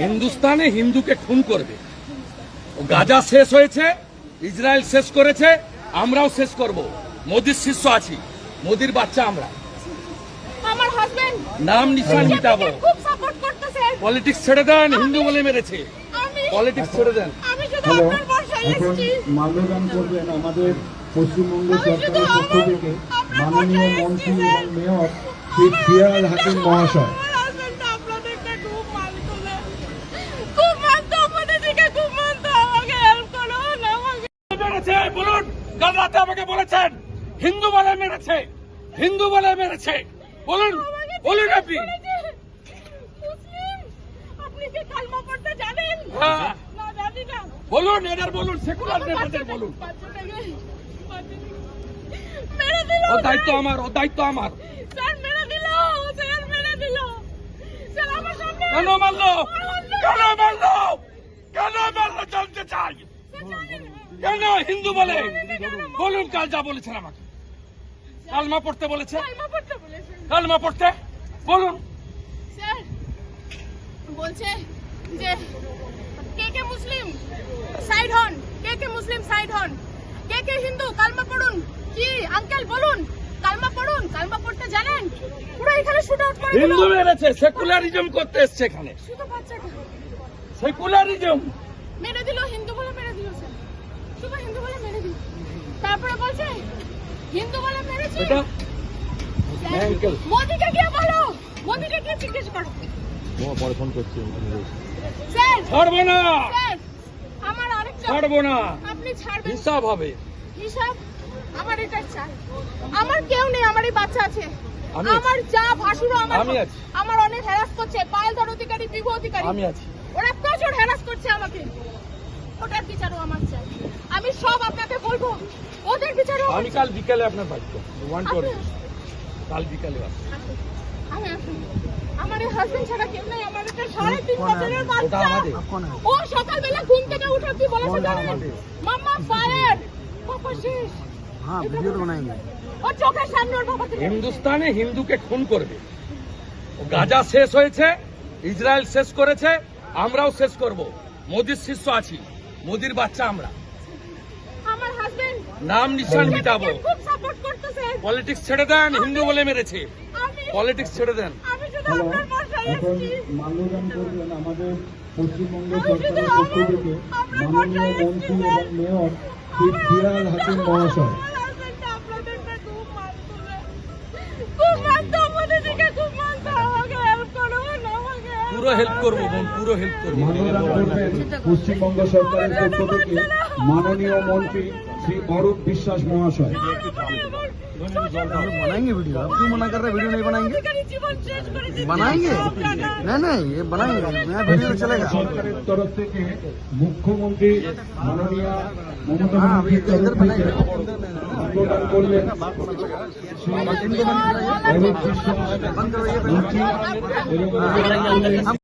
হিন্দুস্তানে হিন্দুকে খুন করবে। গাজা শেষ হয়েছে, ইসরায়েল শেষ করেছে, আমরাও শেষ করব। মোদির শিষ্য আছি, মোদির বাচ্চা আমরা। আমার হাজবেন্ড নাম নিশান মিটাবো। খুব সাপোর্ট করতেছে। পলিটিক্স ছেড়ে দেন, হিন্দু বলে মেরেছে। পলিটিক্স ছেড়ে দেন। আমি শুধু আপনার বর্ষায় এসেছি। মাল্যদান করবেন আমাদের পশ্চিমবঙ্গ সরকারের পক্ষ থেকে মাননীয় মন্ত্রী এবং মেয়র শ্রী ফিয়াজ হাকিম মহাশয়। বলুন, কাল রাতে আমাকে বলেছেন হিন্দু বলে মেরেছে, হিন্দু বলে মেরেছে। বলুন, বলুন আপনি। আপনি কি কালমা পড়তে জানেন? হ্যাঁ, না জানি না। বলুন, এদের বলুন, সেকুলার নেতাদের বলুন। মেরে দিল। ও দায়িত্ব আমার, ও দায়িত্ব আমার। স্যার মেরে দিল, স্যার মেরে দিল। স্যার আমার সামনে কেন মারলো? কেন মারলো? কেন মারলো জানতে চাই। কেন হিন্দু বলে? বলুন, কাল যা বলেছেন আমাকে। কালমা পড়তে বলেছে, কালমা পড়তে বলেছেন। কালমা পড়তে বলুন। স্যার বলছে যে কে কে মুসলিম সাইড হন, কে কে মুসলিম সাইড হন, কে কে হিন্দু কালমা পড়ুন। কি আঙ্কেল বলুন, কালমা পড়ুন। কালমা পড়তে জানেন? পুরো এখানে শুট আউট করে দিল। হিন্দু মেরেছে, সেকুলারিজম করতে এসছে এখানে। শুধু বাচ্চাটা সেকুলারিজম মেরে দিল, হিন্দু বলে মেরে দিল। স্যার শুধু হিন্দু বলে মেরে দিল। তারপরে বলছে হিন্দু বলে মেরেছে। এটা আঙ্কেল মোদিকে গিয়ে বলো, মোদিকে গিয়ে জিজ্ঞেস করো। পরে ফোন করছি। স্যার ছাড়বো না, স্যার আমার আরেকটা ছাড়বো না। আপনি ছাড়বেন? হিসাব হবে। হিসাব আমার এটা চাই। আমার কেউ নেই, আমার এই বাচ্চা আছে। আমি আছি। আমার যা ভাসুরও আমি আছি। আমার অনেক হ্যারাস করছে। পায়েলধর অধিকারী, বিভু অধিকারী, আমি আছি। ওরা প্রচুর হ্যারাস করছে আমাকে। ওটার বিচারও আমার চাই। আমি সব আপনাকে বলবো, ওদের বিচারও আমি কাল বিকালে আপনার বাড়িতে কাল বিকালে আসবো। আমি আসুন। আমার এই হাজবেন্ড ছাড়া কেউ নেই। আমার একটা 3.5 বছরের ওটা বাচ্চা। আমাদের। ও সকালবেলা ঘুম থেকে উঠে কি বলেছে জানেন? মাম্মা ফায়ার, পাপা শেষ। হ্যাঁ, ভিডিও তো বানাएंगे। ও চোখের সামনে ওর বাবাকে হিন্দুস্তানে হিন্দুকে খুন করবে। গাজা শেষ হয়েছে, ইসরায়েল শেষ করেছে, আমরাও শেষ করব। মোদির শিষ্য আছি, মোদির বাচ্চা আমরা। আমার হাজবেন্ড নাম নিশান মিটাবো। খুব সাপোর্ট করতেছে। পলিটিক্স ছেড়ে দেন, হিন্দু বলে মেরেছে। আমি পলিটিক্স ছেড়ে দেন। আমি শুধু আপনার বর্ষায় এখন এসেছি। মাল্যদান করবেন আমাদের পশ্চিমবঙ্গ সরকারের পক্ষ থেকে মাননীয় মন্ত্রী এবং মেয়র শ্রী ফিয়াজ হাকিম মহাশয়। আমার হাজবেন্ড আপনাদেরকে খুব মানতো না। খুব মানতো, মোদিজিকে খুব মানতো। আমাকে হেল্প করো, আমাকে help পুরো হেল্প করবো বোন, পুরো হেল্প করবো। মাল্যদান করবেন পশ্চিমবঙ্গ সরকারের পক্ষ থেকে মাননীয় মন্ত্রী শ্রী অরূপ বিশ্বাস মহাশয়। बनाएंगे वीडियो। आप क्यों मना कर रहे हैं? वीडियो नहीं बनाएंगे? জীবন শেষ করে দিচ্ছে। बनाएंगे नहीं नहीं ये बनाएंगे। नया वीडियो चलेगा। সরকারের তরফ থেকে মুখ্যমন্ত্রী মাননীয় মমতা हाँ अभी ব্যানার্জির इधर তরফ থেকে बनाएंगे। মাল্যদান করলেন শ্রী অরূপ বিশ্বাস बंद करो ये মন্ত্রী এবং